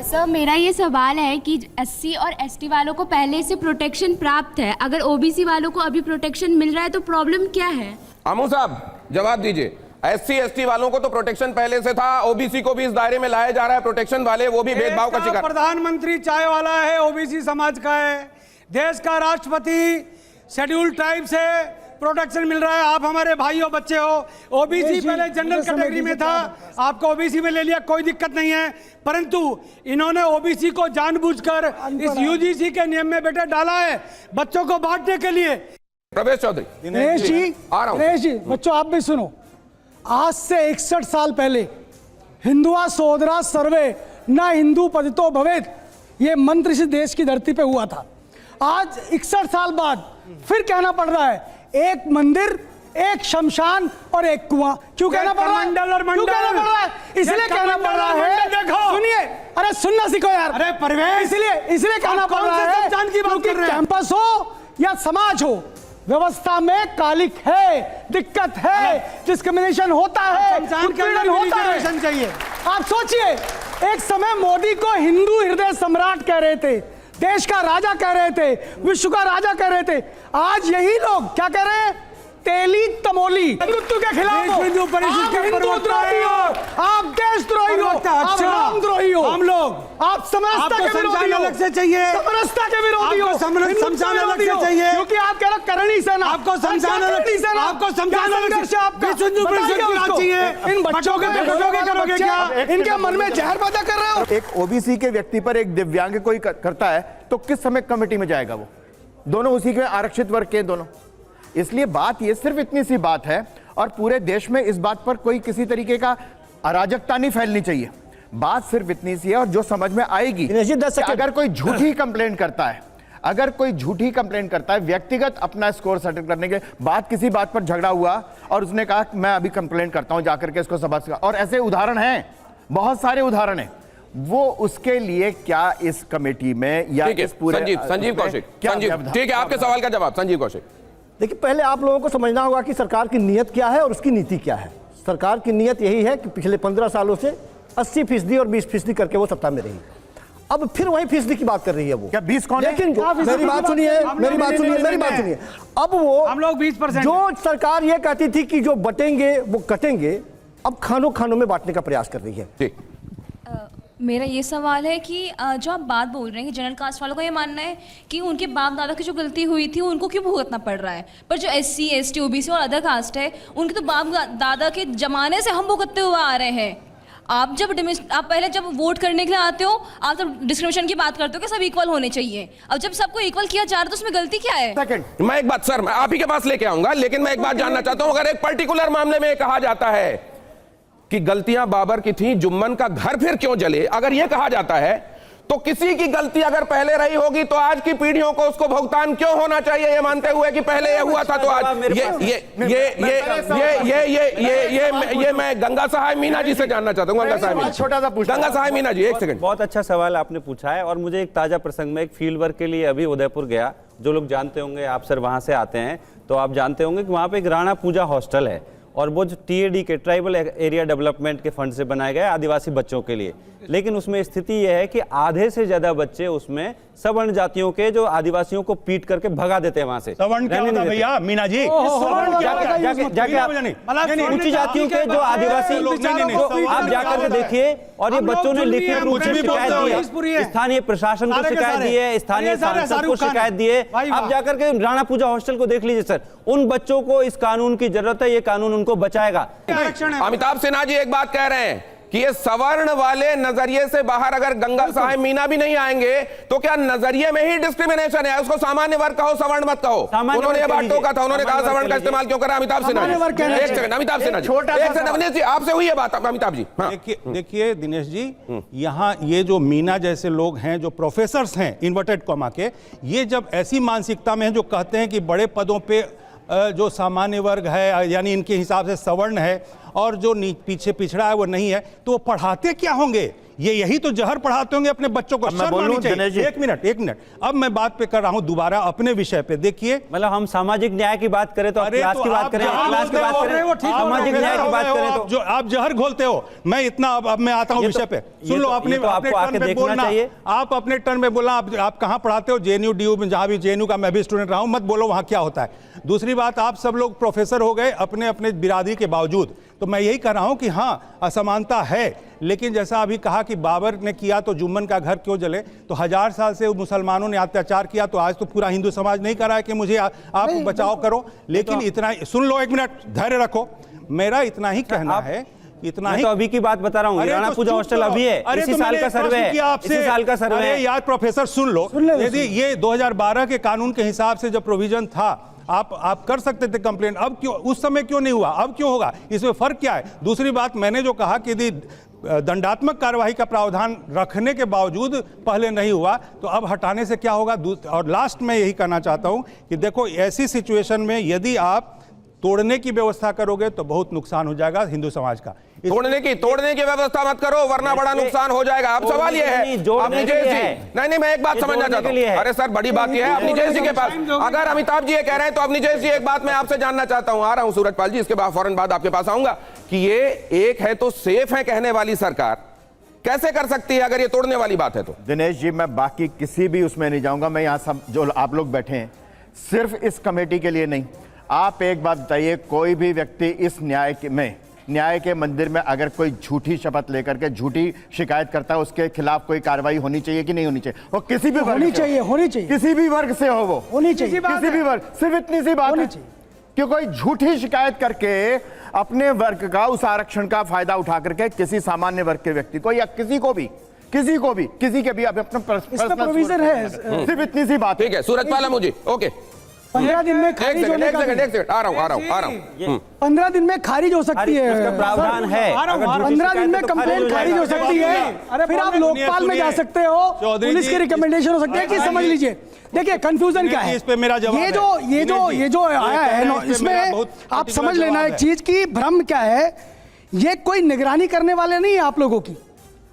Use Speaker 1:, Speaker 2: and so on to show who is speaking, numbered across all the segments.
Speaker 1: Sir मेरा ये सवाल है कि एससी और एसटी वालों को पहले से प्रोटेक्शन प्राप्त है, अगर ओबीसी वालों को अभी प्रोटेक्शन मिल रहा है तो प्रॉब्लम क्या है?
Speaker 2: आमू साहब जवाब दीजिए। एससी एसटी वालों को तो प्रोटेक्शन पहले से था, ओबीसी को भी इस दायरे में लाया जा रहा है। प्रोटेक्शन वाले वो भी भेदभाव का शिकार।
Speaker 3: प्रधानमंत्री चाय वाला है, ओबीसी समाज का है। देश का राष्ट्रपति शेड्यूल ट्राइब से प्रोटेक्शन मिल रहा है। आप हमारे भाई हो, बच्चे हो। ओबीसी पहले जनरल कैटेगरी में था, आपको ओबीसी में ले लिया, कोई दिक्कत नहीं है। परंतु इन्होंने ओबीसी को जानबूझकर इस यूजीसी के नियम में बेटा डाला है बच्चों को बांटने के लिए।
Speaker 2: प्रवेश चौधरी।
Speaker 4: दिनेश जी,
Speaker 2: आ रहा हूं।
Speaker 4: दिनेश जी, बच्चों आप भी सुनो। आज से 61 साल पहले हिंदुआ सोदरा सर्वे न हिंदू पतितो भवेद, ये मंत्र इस देश की धरती पे हुआ था। आज 61 साल बाद फिर कहना पड़ रहा है एक मंदिर, एक शमशान और एक कुआं। क्यों कहना पड़ रहा है? क्यों कहना पड़ रहा है? इसलिए कहना पड़ रहा है, सुनिए, अरे सुनना सीखो यार।
Speaker 3: अरे परवेश,
Speaker 4: इसलिए कहना पड़ रहा है क्योंकि कैंपस हो या समाज हो, व्यवस्था में कालिक है, दिक्कत है, डिस्क्रिमिनेशन होता है, उत्पीड़न होता है।
Speaker 3: चाहिए।
Speaker 4: आप सोचिए, एक समय मोदी को हिंदू हृदय सम्राट कह रहे थे, देश का राजा कह रहे थे, विश्व का राजा कह रहे थे। आज यही लोग क्या कह रहे हैं? तेली तमोली हिंदुत्व के खिलाफ हो, आप हिंदुद्रोही हो, आप देशद्रोही हो, आप रामद्रोही हो,
Speaker 3: हम लोग
Speaker 4: आप समरसता के विरोधी हो,
Speaker 3: अलग से चाहिए,
Speaker 4: समरसता के विरोधी हो,
Speaker 3: शमशान अलग से चाहिए,
Speaker 4: क्योंकि आप कह रहे हो करणी सेना,
Speaker 3: आपको शमशान अलग से, आपको शमशान अलग से, इन बच्चों के करोगे क्या?
Speaker 4: इनके मन में जहर पैदा कर रहे हो।
Speaker 5: एक ओबीसी के व्यक्ति पर एक दिव्यांग कोई करता है तो किस समय कमेटी में जाएगा? वो दोनों उसी के आरक्षित वर्ग के दोनों। इसलिए बात ये सिर्फ इतनी सी बात है, और पूरे देश में इस बात पर कोई किसी तरीके का अराजकता नहीं फैलनी चाहिए। बात सिर्फ इतनी सी है, और जो समझ में आएगी कि अगर कोई झूठी कंप्लेंट करता है, अगर कोई झूठी कंप्लेंट करता है व्यक्तिगत अपना स्कोर सेटल करने के बाद, किसी बात पर झगड़ा हुआ और उसने कहा मैं अभी कंप्लेंट करता हूं जाकर के इसको सभा से, और ऐसे उदाहरण हैं, बहुत सारे उदाहरण हैं, वो उसके लिए क्या इस कमेटी में या इस पूरे
Speaker 2: संजीव कौशिक, ठीक है, आपके सवाल का जवाब संजीव कौशिक।
Speaker 6: देखिए, पहले आप लोगों को समझना होगा कि सरकार की नीयत क्या है और उसकी नीति क्या है। सरकार की नीयत यही है कि पिछले 15 सालों से 80% और 20% करके वो सत्ता में रही। अब फिर वही फीसदी की बात कर रही है वो।
Speaker 5: क्या 20 कौन है?
Speaker 6: लेकिन मेरी बात सुनिए। अब वो
Speaker 3: हम लोग 20%,
Speaker 6: जो सरकार ये कहती थी कि जो बटेंगे वो कटेंगे, अब खानों में बांटने का प्रयास कर रही है।
Speaker 7: मेरा ये सवाल है कि जो आप बात बोल रहे हैं कि जनरल कास्ट वालों का ये मानना है कि उनके बाप दादा की जो गलती हुई थी उनको क्यों भुगतना पड़ रहा है, पर जो एससी एसटी ओबीसी और अदर कास्ट है उनके तो बाप दादा के जमाने से हम भुगतते हुए आ रहे हैं। आप पहले जब वोट करने के लिए आते हो, आप तो डिस्क्रिमिनेशन की बात करते हो कि सब इक्वल होने चाहिए। अब जब सबको इक्वल किया जा रहा है तो उसमें गलती क्या है?
Speaker 2: मैं एक बात सर, मैं आप ही के पास लेके आऊंगा, लेकिन मैं एक बात जानना चाहता हूं। अगर एक पर्टिकुलर मामले में कहा जाता है कि गलतियां बाबर की थी, जुम्मन का घर फिर क्यों जले, अगर यह कहा जाता है तो किसी की गलती अगर पहले रही होगी तो आज की पीढ़ियों को उसको भुगतान क्यों होना चाहिए, ये मानते हुए कि पहले ये हुआ था तो आज ये मैं गंगा सहाय मीना जी से जानना चाहता हूं। गंगा सहाय मीना जी, एक सेकंड।
Speaker 8: बहुत अच्छा सवाल आपने पूछा है, और मुझे एक ताजा प्रसंग में, एक फील्ड वर्क के लिए अभी उदयपुर गया। जो लोग जानते होंगे, आप सर वहां से आते हैं तो आप जानते होंगे कि वहां पे एक राणा पूजा हॉस्टल है, और वो जो टीएडी के ट्राइबल एरिया डेवलपमेंट के फंड से बनाया गया है आदिवासी बच्चों के लिए। लेकिन उसमें स्थिति यह है कि आधे से ज्यादा बच्चे उसमें सवर्ण जातियों के, जो आदिवासियों को पीट करके भगा देते हैं वहां से।
Speaker 9: सवर्ण क्या होता है भैया मीना जी?
Speaker 8: ऊंची जातियों के जो आदिवासी, आप जाकर के देखिए, और ये बच्चों ने लिखित रूप से शिकायत दी है, स्थानीय प्रशासन को शिकायत दी है, स्थानीय सांसद को शिकायत दी है। आप जाकर के राणा पूजा हॉस्टल को देख लीजिए सर। उन बच्चों को इस कानून की जरूरत है, ये कानून उनको बचाएगा।
Speaker 2: अमिताभ सिन्हा जी एक बात कह रहे हैं कि ये सवर्ण वाले नजरिए से बाहर अगर गंगा सहाय मीना भी नहीं आएंगे तो क्या नजरिए में ही डिस्क्रिमिनेशन है? उसको सामान्य वर्ग कहो, सवर्ण मत कहो। उन्होंने ये बात टोका था, उन्होंने कहा सवर्ण का इस्तेमाल क्यों करा? अमिताभ सिन्हा जी, एक सेकंड। अमिताभ सिन्हा जी, एक सेकंड। दिनेश जी, आपसे हुई है बात? अमिताभ जी,
Speaker 9: देखिए दिनेश जी, यहाँ ये जो मीना जैसे लोग हैं, जो प्रोफेसर्स हैं इन्वर्टेड कॉमा के, ये जब ऐसी मानसिकता में है, जो कहते हैं कि बड़े पदों पे जो सामान्य वर्ग है, यानी इनके हिसाब से सवर्ण है, और जो पीछे पिछड़ा है वो नहीं है, तो वो पढ़ाते क्या होंगे? ये यही तो जहर पढ़ाते होंगे अपने बच्चों को।
Speaker 5: अब मैं
Speaker 9: शर्म आनी
Speaker 5: बोलूं,
Speaker 9: चाहिए।
Speaker 5: दिनेश जी।
Speaker 9: एक मिनट, अब मैं बात पे कर रहा हूं दोबारा अपने विषय पे। देखिए,
Speaker 8: मतलब हम सामाजिक न्याय की बात करें तो क्लास की बात करें, क्लास की बात करें, सामाजिक न्याय की बात करें तो
Speaker 9: जो आप जहर घोलते हो। मैं इतना अब मैं आता हूं विषय पे, सुन लो। अपने
Speaker 8: आपको आके देखना चाहिए।
Speaker 9: आप अपने टर्न में बोलना। आप कहां पढ़ाते हो? जेएनयू डीयू में, जहां भी जेएनयू का मैं भी स्टूडेंट रहा हूं। मत बोलो वहां क्या होता है। दूसरी बात, आप सब लोग प्रोफेसर हो गए अपने अपने बिरादरी के बावजूद। तो मैं यही कह रहा हूं कि हाँ, असमानता है, लेकिन जैसा अभी कहा कि बाबर ने किया तो जुम्मन का घर क्यों जले, तो 1000 साल से मुसलमानों ने अत्याचार किया, तो आज तो पूरा हिंदू समाज नहीं कर रहा है कि मुझे आप बचाव करो। लेकिन इतना, सुन लो, 1 मिनट धैर्य रखो। मेरा इतना ही कहना है, इतना ही।
Speaker 8: तो अभी की बात बता रहा हूँ, राणा पूजा हॉस्टल अभी है, इसी साल का सर्वे है, इसी साल का सर्वे है।
Speaker 9: यार प्रोफेसर सुन लो, यदि ये 2012 के कानून के हिसाब से जो प्रोविजन था, आप कर सकते थे कंप्लेंट। अब क्यों उस समय क्यों नहीं हुआ, अब क्यों होगा? इसमें फर्क क्या है? दूसरी बात, मैंने जो कहा कि यदि दंडात्मक कार्यवाही का प्रावधान रखने के बावजूद पहले नहीं हुआ तो अब हटाने से क्या होगा? और लास्ट में यही कहना चाहता हूं कि देखो, ऐसी सिचुएशन में यदि आप तोड़ने की व्यवस्था करोगे तो बहुत नुकसान हो जाएगा हिंदू समाज का।
Speaker 2: तोड़ने की व्यवस्था मत करो, वरना बड़ा नुकसान हो जाएगा। अब सवाल यह है, अपनी जेएसी, नहीं, मैं एक बात समझना चाहता हूं। अरे सर, बड़ी बात यह है, अपनी जेएसी के पास अगर अमिताभ जी ये कह रहे हैं तो अपनी जेएसी, एक बात मैं आपसे जानना चाहता हूं, आ रहा हूं सूरजपाल जी, इसके बाद फौरन बाद आपके पास आऊंगा, कि ये एक है तो सेफ है कहने वाली सरकार कैसे कर सकती है अगर ये तोड़ने वाली बात है तो?
Speaker 5: दिनेश जी, मैं बाकी किसी भी उसमें नहीं जाऊंगा। मैं यहां सब जो आप लोग बैठे हैं सिर्फ इस कमेटी के लिए नहीं। आप एक बात बताइए, कोई भी व्यक्ति इस न्याय के मंदिर में अगर कोई झूठी शपथ लेकर के झूठी शिकायत करता है, उसके खिलाफ कोई कार्रवाई होनी चाहिए कि नहीं होनी चाहिए? वो किसी भी वर्ग
Speaker 4: होनी चाहिए,
Speaker 5: किसी भी वर्ग से हो, वो
Speaker 4: होनी चाहिए,
Speaker 5: किसी भी वर्ग। सिर्फ इतनी सी बात है कि कोई झूठी शिकायत करके अपने वर्ग का, उस आरक्षण का फायदा उठा करके किसी सामान्य वर्ग के व्यक्ति को या किसी के भी अपना
Speaker 4: प्रोविजन है।
Speaker 5: सिर्फ इतनी सी बात।
Speaker 2: ठीक है सूरजपाल मुझे, ओके,
Speaker 4: 15 दिन में खारिज होने का,
Speaker 2: एक सेकंड, आ रहा हूं।
Speaker 4: 15 दिन में खारिज हो सकती है,
Speaker 8: उसका प्रावधान है।
Speaker 4: 15 दिन में कंप्लेंट खारिज हो सकती है। अरे फिर आप लोकपाल में जा सकते हो, पुलिस की रिकमेंडेशन हो सकती है कि समझ लीजिए। देखिए कंफ्यूजन क्या है,
Speaker 9: इस पे मेरा जवाब
Speaker 4: ये जो आया है, इसमें आप समझ लेना एक चीज की भ्रम क्या है। ये कोई निगरानी करने वाले नहीं है आप लोगों की,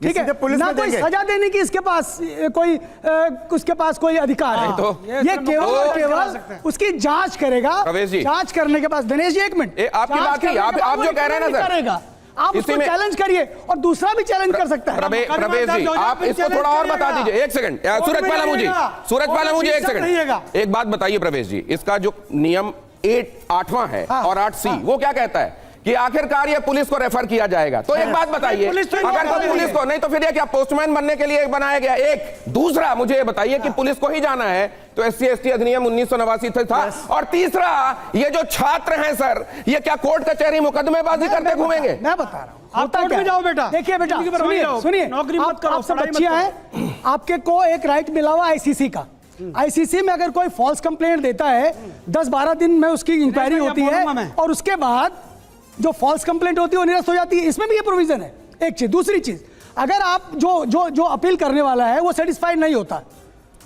Speaker 4: ठीक है? ना कोई सजा देने की इसके पास उसके पास कोई अधिकार है।
Speaker 2: तो
Speaker 4: ये केवल और केवल उसकी जांच करेगा। जांच करने के बाद, दिनेश जी एक मिनट,
Speaker 2: आपकी बात की, आप जो कह रहे हैं ना सर,
Speaker 4: आप उसको चैलेंज करिए और दूसरा भी चैलेंज कर सकता है।
Speaker 2: प्रवेश जी, आप इसको थोड़ा और बता दीजिए। एक सेकंड, सूरजपाल मुझे एक सेकंड, एक बात बताइए प्रवेश जी, इसका जो नियम 8वां है और 8C वो क्या कहता है कि आखिरकार ये पुलिस को रेफर किया जाएगा? तो एक बात बताइए, अगर तो पुलिस को नहीं तो फिर ये क्या पोस्टमैन बनने के लिए बनाया गया? एक दूसरा मुझे ये बताइए कि पुलिस को ही जाना है तो SC/ST अधिनियम 1989 से था। और तीसरा, ये जो छात्र हैं सर, ये क्या कोर्ट कचहरी मुकदमेबाजी करते घूमेंगे?
Speaker 4: मैं बता रहा हूं,
Speaker 3: आप कोर्ट में जाओ बेटा।
Speaker 4: देखिए बेटा, सुनिए,
Speaker 3: नौकरी मत करो,
Speaker 4: आप सब बच्चियां हैं, आपके को एक राइट मिला हुआ ICC का। ICC में अगर कोई फॉल्स कंप्लेंट देता है, 10-12 दिन में उसकी इंक्वायरी होती है और उसके बाद जो फॉल्स कंप्लेंट होती है वो निरस्त हो जाती है। इसमें भी ये प्रोविजन है। एक चीज, दूसरी चीज, अगर आप जो अपील करने वाला है वो सेटिस्फाइड नहीं होता,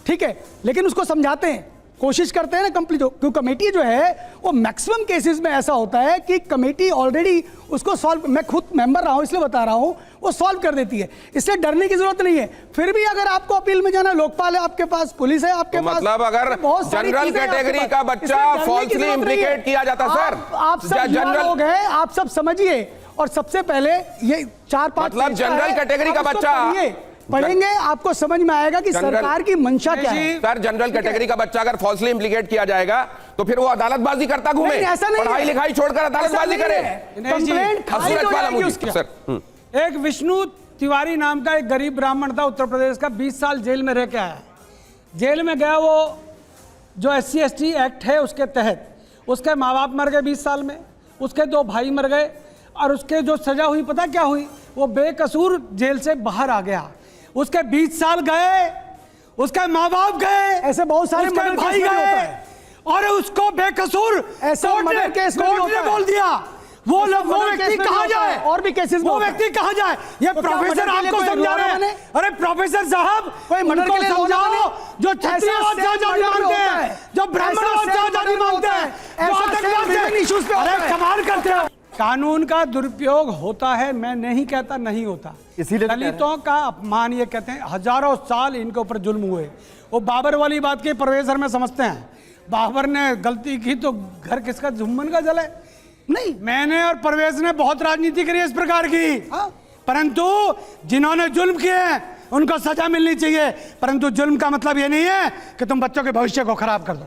Speaker 4: ठीक है, लेकिन उसको समझाते हैं, कोशिश करते हैं ना कंप्लीट हो, क्योंकि कमेटी जो है वो मैक्सिमम केसेस में ऐसा होता है कि कमेटी ऑलरेडी उसको सॉल्व, मैं खुद मेंबर रहा हूं इसलिए बता रहा हूं, वो सॉल्व कर देती है, इसलिए डरने की जरूरत नहीं है। फिर भी अगर आपको अपील में जाना, लोकपाल है आपके पास, पुलिस है आपके पास,
Speaker 2: मतलब अगर जनरल कैटेगरी का बच्चा फॉल्सली इंप्लीकेट किया जाता सर,
Speaker 4: आप सब लोग हैं, आप सब समझिए। और सबसे पहले ये 4-5
Speaker 2: मतलब जनरल कैटेगरी का बच्चा
Speaker 4: पढ़ेंगे, आपको समझ में आएगा कि सरकार की मंशा क्या है।
Speaker 2: सर, जनरल कैटेगरी का बच्चा अगर फॉल्सली इंप्लीकेट किया जाएगा तो फिर वो अदालतबाजी करता घूमे, पढ़ाई लिखाई छोड़कर अदालतबाजी करे।
Speaker 3: एक विष्णु तिवारी नाम का एक गरीब ब्राह्मण था उत्तर प्रदेश का, 20 साल जेल में रह के आया। जेल में गया वो जो SC/ST एक्ट है उसके तहत, उसके माँ बाप मर गए 20 साल में, उसके 2 भाई मर गए और उसके जो सजा हुई पता क्या हुई? वो बेकसूर जेल से बाहर आ गया। उसके 20 साल गए, उसके माँ बाप गए,
Speaker 4: ऐसे बहुत सारे
Speaker 3: भाई गए और उसको बेकसूर कोर्ट ने बोल दिया। वो व्यक्ति कहाँ जाए?
Speaker 4: और भी केसेस,
Speaker 3: वो व्यक्ति कहाँ जाए? ये प्रोफेसर आपको समझा रहे हैं। अरे प्रोफेसर साहब,
Speaker 4: कोई मर्डर के लिए
Speaker 3: समझाओ, जो क्षत्रियवाद से आजादी मांगते हैं, जो ब्राह्मणवाद से आजादी मांगते हैं, जो आतंकवाद से, अरे कमाल करते हो। कानून का दुरुपयोग होता है, मैं नहीं कहता नहीं होता।
Speaker 5: इसीलिए तो कह रहे हैं।
Speaker 3: दलितों का अपमान, ये कहते हैं हजारों साल इनके ऊपर जुल्म हुए। वो बाबर वाली बात के परवेज में समझते हैं, बाबर ने गलती की तो घर किसका, जुम्मन का जले। नहीं, मैंने और परवेज ने बहुत राजनीति करी इस प्रकार की, परंतु जिन्होंने जुल्म किए उनको सजा मिलनी चाहिए। परंतु जुल्म का मतलब ये नहीं है कि तुम बच्चों के भविष्य को खराब कर दो।